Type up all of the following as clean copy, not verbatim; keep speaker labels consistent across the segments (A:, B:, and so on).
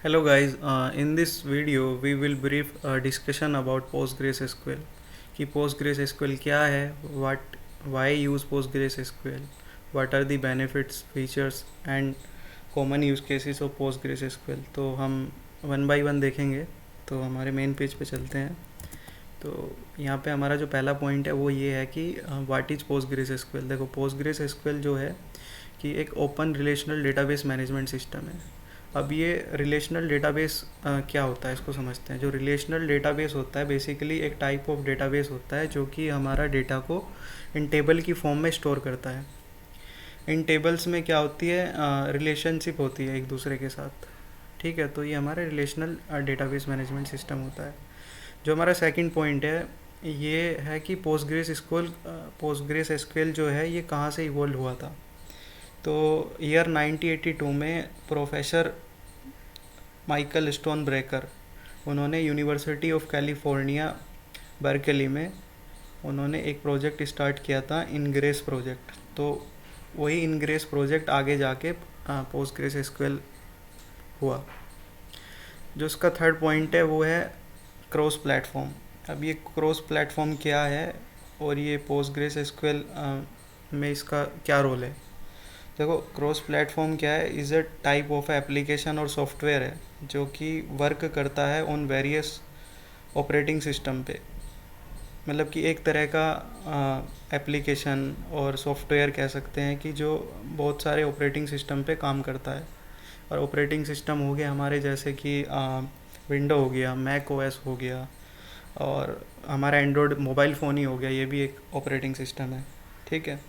A: Hello guys, in this video we will brief discussion about PostgreSQL कि PostgreSQL क्या है, why use PostgreSQL, what are the benefits, features and common use cases of PostgreSQL। तो हम one by one देखेंगे। तो हमारे main page पे चलते हैं। तो यहाँ पे हमारा जो पहला पॉइंट है वो ये है कि व्हाट इज़ PostgreSQL। देखो PostgreSQL जो है कि एक open relational database management system है। अब ये रिलेशनल डेटाबेस क्या होता है इसको समझते हैं। जो रिलेशनल डेटाबेस होता है बेसिकली एक टाइप ऑफ डेटाबेस होता है जो कि हमारा डेटा को इन टेबल की फॉर्म में स्टोर करता है। इन टेबल्स में क्या होती है, रिलेशनशिप होती है एक दूसरे के साथ। ठीक है, तो ये हमारा रिलेशनल डेटाबेस मैनेजमेंट सिस्टम होता है। जो हमारा सेकंड पॉइंट है ये है कि पोस्टग्रेस एसक्यूएल जो है ये कहाँ से इवॉल्व हुआ था। तो ईयर 1982 में प्रोफेसर माइकल स्टोन ब्रेकर उन्होंने यूनिवर्सिटी ऑफ कैलिफोर्निया बर्कली में उन्होंने एक प्रोजेक्ट स्टार्ट किया था, इनग्रेस प्रोजेक्ट। तो वही इनग्रेस प्रोजेक्ट आगे जाके पोस्टग्रेस एसक्यूएल हुआ। जो उसका थर्ड पॉइंट है वो है क्रॉस प्लेटफॉर्म। अब ये क्रॉस प्लेटफॉर्म क्या है और ये पोस्टग्रेस एसक्यूएल में इसका क्या रोल है। देखो क्रॉस प्लेटफॉर्म क्या है, is a type of application और सॉफ्टवेयर है जो कि वर्क करता है ऑन वेरियस ऑपरेटिंग सिस्टम पे। मतलब कि एक तरह का एप्लीकेशन और सॉफ्टवेयर कह सकते हैं कि जो बहुत सारे ऑपरेटिंग सिस्टम पे काम करता है। और ऑपरेटिंग सिस्टम हो गया हमारे जैसे कि विंडो हो गया, मैक ओएस हो गया, और हमारा एंड्रॉयड मोबाइल फ़ोन ही हो गया, ये भी एक ऑपरेटिंग सिस्टम है। ठीक है।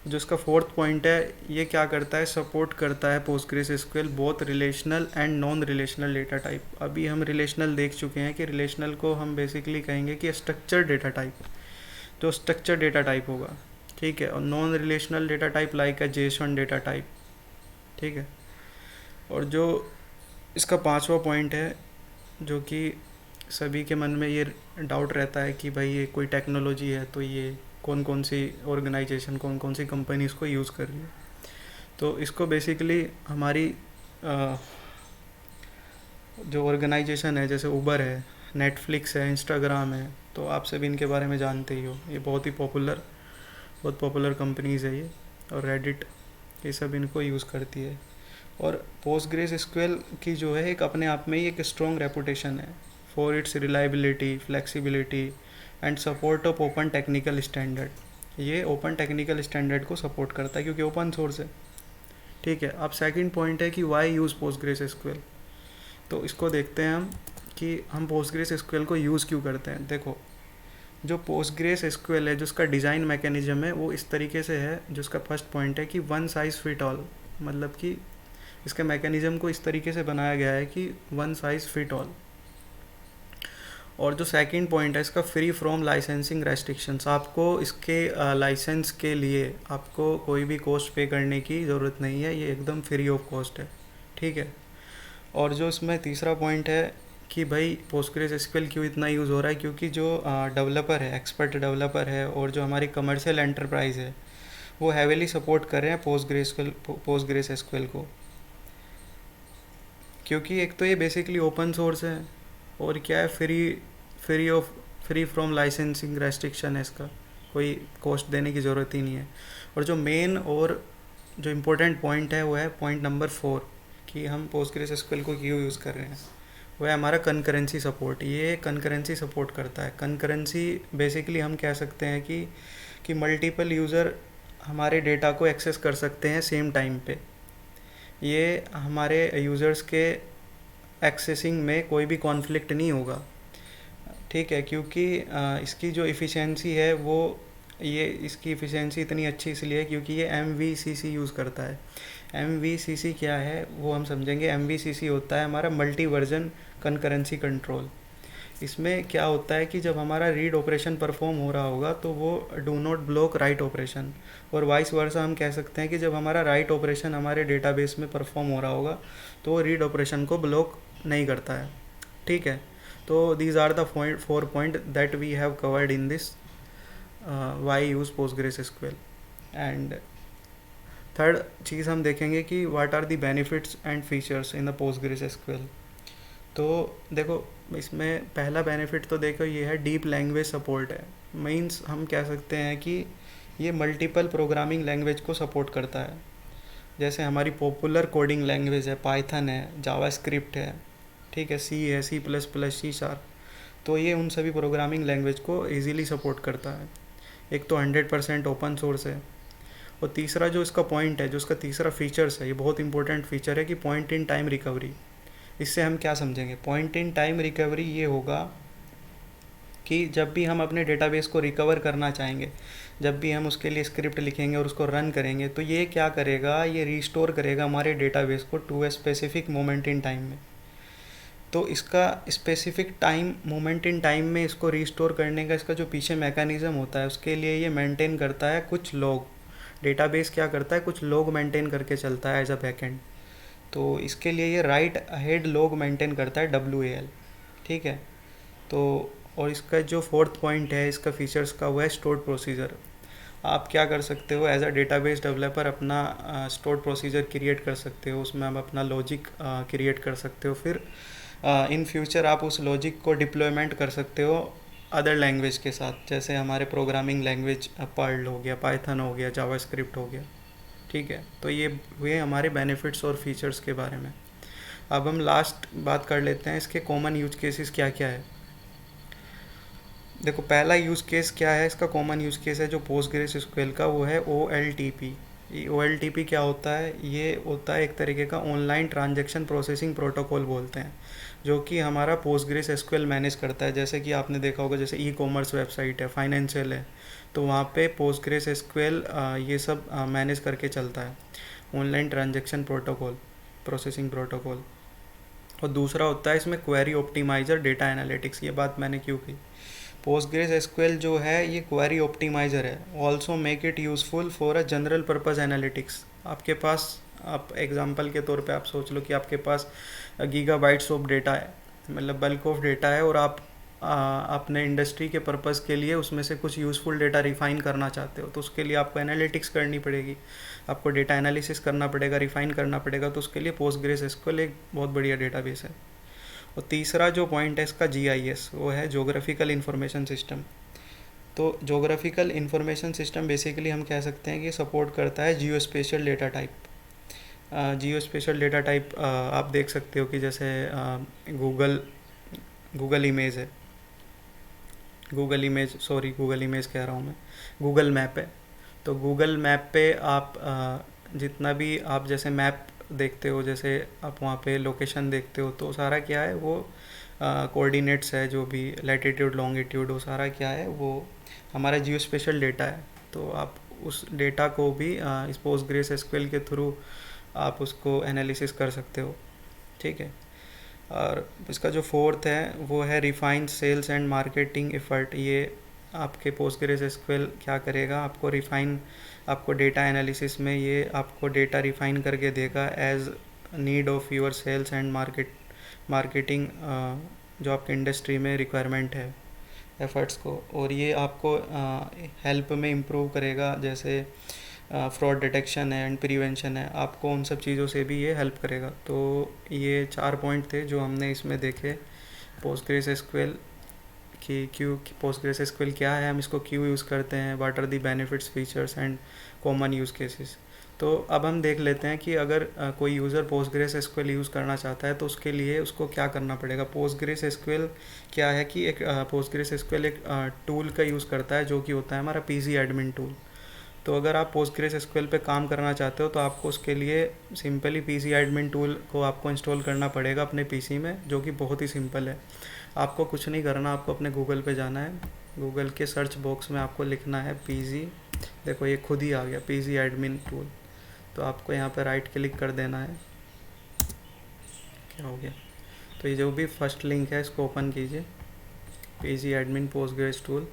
A: जो इसका फोर्थ पॉइंट है ये क्या करता है, सपोर्ट करता है Postgres SQL both relational and non relational data type. अभी हम रिलेशनल देख चुके हैं कि रिलेशनल को हम बेसिकली कहेंगे कि स्ट्रक्चर डेटा टाइप, जो स्ट्रक्चर डेटा टाइप होगा। ठीक है। और non relational data type like अ जेसन डेटा टाइप। ठीक है। और जो इसका पांचवा पॉइंट है जो कि सभी के मन में ये डाउट रहता है कि भाई ये कोई टेक्नोलॉजी है तो ये कौन कौन सी ऑर्गेनाइजेशन, कौन कौन सी कंपनी इसको यूज़ कर रही है। तो इसको बेसिकली हमारी जो ऑर्गेनाइजेशन है जैसे उबर है, नेटफ्लिक्स है, इंस्टाग्राम है, तो आप सभी इनके बारे में जानते ही हो। ये बहुत पॉपुलर कंपनीज़ है ये। और रेडिट, ये सब इनको यूज़ करती है। और पोस्टग्रेस एसक्यूएल की जो है एक अपने आप में ही एक स्ट्रॉन्ग रेपुटेशन है for its reliability, flexibility and support of open technical standard. ये ओपन टेक्निकल स्टैंडर्ड को सपोर्ट करता है क्योंकि ओपन सोर्स है। ठीक है। अब सेकंड पॉइंट है कि वाई यूज़ पोस्टग्रेस एसक्यूएल। तो इसको देखते हैं हम कि हम पोस्टग्रेस एसक्यूएल को यूज़ क्यों करते हैं। देखो जो पोस्टग्रेस एसक्यूएल है, जो उसका डिज़ाइन मैकेनिज्म है वो इस तरीके से है। जो उसका फर्स्ट पॉइंट है कि वन साइज़ फिट ऑल, मतलब कि इसके मैकेनिज्म को इस तरीके से बनाया गया है कि वन साइज़ फिट ऑल। और जो सेकंड पॉइंट है इसका फ्री फ्रॉम लाइसेंसिंग रेस्ट्रिक्शंस। आपको इसके लाइसेंस के लिए आपको कोई भी कॉस्ट पे करने की ज़रूरत नहीं है, ये एकदम फ्री ऑफ कॉस्ट है। ठीक है। और जो इसमें तीसरा पॉइंट है कि भाई पोस्टग्रेस एसक्यूएल क्यों इतना यूज़ हो रहा है, क्योंकि जो डेवलपर है, एक्सपर्ट डेवलपर है और जो हमारी कमर्शियल एंटरप्राइज है वो हैवीली सपोर्ट कर रहे हैं पोस्टग्रेस एसक्यूएल को। क्योंकि एक तो ये बेसिकली ओपन सोर्स है और क्या है, फ्री फ्रॉम लाइसेंसिंग रेस्ट्रिक्शन है, इसका कोई कॉस्ट देने की ज़रूरत ही नहीं है। और जो मेन और जो इम्पोर्टेंट पॉइंट है वो है पॉइंट नंबर 4 कि हम पोस्टग्रेस एसक्यूएल को क्यों यूज़ कर रहे हैं। वो है हमारा कंकरेंसी सपोर्ट। ये कंकरेंसी सपोर्ट करता है। कंकरेंसी बेसिकली हम कह सकते हैं कि मल्टीपल यूज़र हमारे डेटा को एक्सेस कर सकते हैं सेम टाइम पे। ये हमारे यूज़र्स के एक्सेसिंग में कोई भी कॉन्फ्लिक्ट नहीं होगा। ठीक है। क्योंकि इसकी जो इफ़िशेंसी है वो ये इसकी इफ़िशेंसी इतनी अच्छी इसलिए है क्योंकि ये MVCC यूज़ करता है। MVCC क्या है वो हम समझेंगे। MVCC होता है हमारा मल्टी वर्जन कंकरेंसी कंट्रोल। इसमें क्या होता है कि जब हमारा रीड ऑपरेशन परफॉर्म हो रहा होगा तो वो do not block write operation, और वाइस वर्सा हम कह सकते हैं कि जब हमारा राइट ऑपरेशन हमारे डेटाबेस में परफॉर्म हो रहा होगा तो वो रीड ऑपरेशन को ब्लॉक नहीं करता है। ठीक है। तो these are the 4 point that we have covered in this why use Postgres SQL. And third चीज़ हम देखेंगे कि what are the benefits and features in the Postgres SQL. तो देखो, इसमें पहला बेनिफिट तो देखो ये है, डीप लैंग्वेज सपोर्ट है। मीन्स हम कह सकते हैं कि ये मल्टीपल प्रोग्रामिंग लैंग्वेज को सपोर्ट करता है। जैसे हमारी पॉपुलर कोडिंग लैंग्वेज है पाइथन है, जावास्क्रिप्ट है, ठीक है, सी है, C++, C#। तो ये उन सभी प्रोग्रामिंग लैंग्वेज को इजीली सपोर्ट करता है। एक तो 100% ओपन सोर्स है। और तीसरा जो इसका पॉइंट है, जो इसका तीसरा फीचर्स है, ये बहुत इंपॉर्टेंट फीचर है कि पॉइंट इन टाइम रिकवरी। इससे हम क्या समझेंगे? पॉइंट इन टाइम रिकवरी ये होगा कि जब भी हम अपने डेटाबेस को रिकवर करना चाहेंगे, जब भी हम उसके लिए स्क्रिप्ट लिखेंगे और उसको रन करेंगे, तो ये क्या करेगा, ये रिस्टोर करेगा हमारे डेटाबेस को to a specific moment in time में। तो इसका specific time, moment in time में इसको रिस्टोर करने का इसका जो पीछे मैकेनिज़्म होता है, उसके लिए ये मेंटेन करता है कुछ लॉग। डेटाबेस क्या करता है, कुछ लॉग मेंटेन करके चलता है एज अ बैकएंड। तो इसके लिए ये राइट अहेड लॉग मेंटेन करता है, WAL, ठीक है। तो और इसका जो फोर्थ पॉइंट है इसका फीचर्स का, वो है स्टोर्ड प्रोसीजर। आप क्या कर सकते हो एज अ डेटाबेस डेवलपर, अपना स्टोर्ड प्रोसीजर क्रिएट कर सकते हो, उसमें आप अपना लॉजिक क्रिएट कर सकते हो। फिर इन फ्यूचर आप उस लॉजिक को डिप्लॉयमेंट कर सकते हो अदर लैंग्वेज के साथ, जैसे हमारे प्रोग्रामिंग लैंग्वेज पर्ल हो गया, पाइथन हो गया, जावास्क्रिप्ट हो गया, ठीक है। तो ये हुए हमारे बेनिफिट्स और फीचर्स के बारे में। अब हम लास्ट बात कर लेते हैं इसके कॉमन यूज केसेस क्या क्या है। देखो, पहला यूज़ केस क्या है, इसका कॉमन यूज़ केस है जो पोस्टग्रेस एसक्यूएल का, वो है OLTP। ये OLTP क्या होता है? ये होता है एक तरीके का ऑनलाइन ट्रांजैक्शन प्रोसेसिंग प्रोटोकॉल बोलते हैं, जो कि हमारा पोस्टग्रेस एसक्यूएल मैनेज करता है। जैसे कि आपने देखा होगा, जैसे ई-कॉमर्स वेबसाइट है, फाइनेंशियल है, तो वहाँ पे पोस्टग्रेस एसक्यूएल ये सब मैनेज करके चलता है, online transaction protocol, processing protocol. और दूसरा होता है इसमें क्वेरी ऑप्टिमाइज़र, डेटा एनालिटिक्स। ये बात मैंने क्यों की? पोस्टग्रेस एसक्यूएल जो है ये क्वेरी ऑप्टिमाइज़र है। Also make it useful for a general purpose analytics. आपके पास, आप एग्जांपल के तौर पे आप सोच लो कि आपके पास गीगाबाइट्स ऑफ डेटा है, मतलब बल्क ऑफ डेटा है, और आप अपने इंडस्ट्री के पर्पज़ के लिए उसमें से कुछ यूज़फुल डेटा रिफ़ाइन करना चाहते हो। तो उसके लिए आपको एनालिटिक्स करनी पड़ेगी, आपको डेटा एनालिसिस करना पड़ेगा, रिफ़ाइन करना पड़ेगा। तो उसके लिए पोस्टग्रेस एसक्यूएल एक बहुत बढ़िया डेटाबेस है। और तीसरा जो पॉइंट है इसका GIS, वो है जोग्राफिकल इंफॉर्मेशन सिस्टम। तो जोग्राफिकल इंफॉर्मेशन सिस्टम बेसिकली हम कह सकते हैं कि सपोर्ट करता है जियो स्पेशल डेटा टाइप। जियो स्पेशल डेटा टाइप आप देख सकते हो कि जैसे गूगल इमेज है, गूगल इमेज कह रहा हूँ मैं, गूगल मैप है। तो गूगल मैप पे आप जितना भी आप जैसे मैप देखते हो, जैसे आप वहाँ पे लोकेशन देखते हो, तो सारा क्या है, वो कोऑर्डिनेट्स है, जो भी लैटिट्यूड लॉन्गिट्यूड, वो सारा क्या है, वो हमारा जियो स्पेशल डेटा है। तो आप उस डेटा को भी इस पोस्टग्रेस एसक्यूएल के थ्रू आप उसको एनालिसिस कर सकते हो, ठीक है। और इसका जो फोर्थ है वो है refined sales and marketing effort. ये आपके पोस्टग्रेस एसक्यूएल क्या करेगा, आपको रिफाइन, आपको डेटा एनालिसिस में ये आपको डेटा रिफाइन करके देगा as need of your sales and marketing, जो आपके इंडस्ट्री में रिक्वायरमेंट है, एफर्ट्स को। और ये आपको हेल्प में इम्प्रूव करेगा, जैसे फ्रॉड डिटेक्शन है एंड प्रिवेंशन है, आपको उन सब चीज़ों से भी ये हेल्प करेगा। तो ये 4 पॉइंट थे जो हमने इसमें देखे पोस्टग्रेस एसक्यूएल कि क्यों, पोस्टग्रेस एसक्यूएल क्या है, हम इसको क्यों यूज़ करते हैं, what are the benefits, features and common use cases. तो अब हम देख लेते हैं कि अगर कोई यूज़र पोस्टग्रेस एसक्यूएल यूज़ करना चाहता है तो उसके लिए उसको क्या करना पड़ेगा। पोस्टग्रेस एसक्यूएल क्या है कि एक पोस्टग्रेस एसक्यूएल एक टूल का यूज़ करता है, जो कि होता है हमारा PC एडमिन टूल। तो अगर आप पोस्टग्रेस एसक्यूएल पे काम करना चाहते हो तो आपको उसके लिए सिंपली PC एडमिन टूल को आपको इंस्टॉल करना पड़ेगा अपने PC में, जो कि बहुत ही सिंपल है। आपको कुछ नहीं करना, आपको अपने गूगल पे जाना है, गूगल के सर्च बॉक्स में आपको लिखना है PC, देखो ये खुद ही आ गया PC एडमिन टूल। तो आपको यहाँ पे राइट क्लिक कर देना है, क्या हो गया, तो ये जो भी फर्स्ट लिंक है इसको ओपन कीजिए, PC एडमिन पोस्टग्रेस टूल।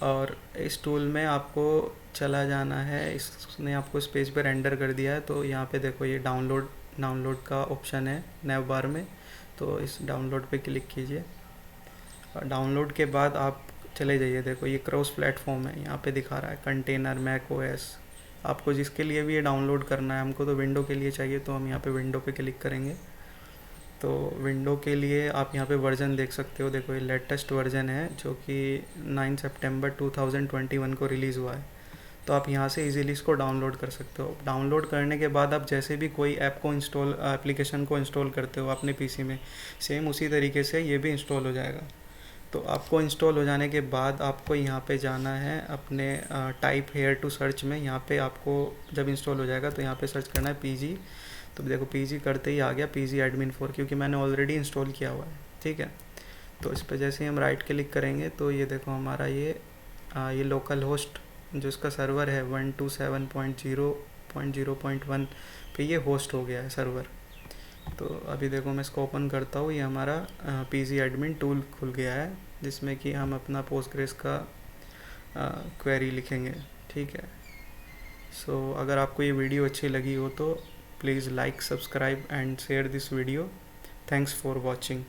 A: और इस टूल में आपको चला जाना है, इसने आपको इस पेज पर रेंडर कर दिया है। तो यहाँ पे देखो ये डाउनलोड का ऑप्शन है नैव बार में, तो इस डाउनलोड पे क्लिक कीजिए। और डाउनलोड के बाद आप चले जाइए, देखो ये क्रॉस प्लेटफॉर्म है, यहाँ पे दिखा रहा है कंटेनर, मैक OS, आपको जिसके लिए भी ये डाउनलोड करना है, हमको तो विंडो के लिए चाहिए, तो हम यहाँ पे विंडो पे क्लिक करेंगे। तो विंडो के लिए आप यहाँ पे वर्जन देख सकते हो, देखो ये लेटेस्ट वर्जन है जो कि 9 सितंबर 2021 को रिलीज़ हुआ है। तो आप यहाँ से इजीली इसको डाउनलोड कर सकते हो। डाउनलोड करने के बाद आप जैसे भी कोई ऐप को इंस्टॉल एप्लीकेशन को इंस्टॉल करते हो अपने पीसी में, सेम उसी तरीके से ये भी इंस्टॉल हो जाएगा। तो आपको इंस्टॉल हो जाने के बाद आपको यहाँ पे जाना है अपने टाइप हेयर टू सर्च में। यहाँ पे आपको जब इंस्टॉल हो जाएगा तो यहाँ पे सर्च करना है पीजी। तो देखो पीजी करते ही आ गया पीजी एडमिन 4, क्योंकि मैंने ऑलरेडी इंस्टॉल किया हुआ है, ठीक है। तो इस पर जैसे ही हम राइट क्लिक करेंगे तो ये देखो हमारा ये लोकल होस्ट जो इसका सर्वर है 127.0.0.1 पे ये होस्ट हो गया है सर्वर। तो अभी देखो मैं इसको ओपन करता हूँ, ये हमारा पीजी एडमिन टूल खुल गया है जिसमें कि हम अपना पोस्टग्रेस का क्वेरी लिखेंगे, ठीक है। सो अगर आपको ये वीडियो अच्छी लगी हो तो please like, subscribe and share this video. Thanks for watching.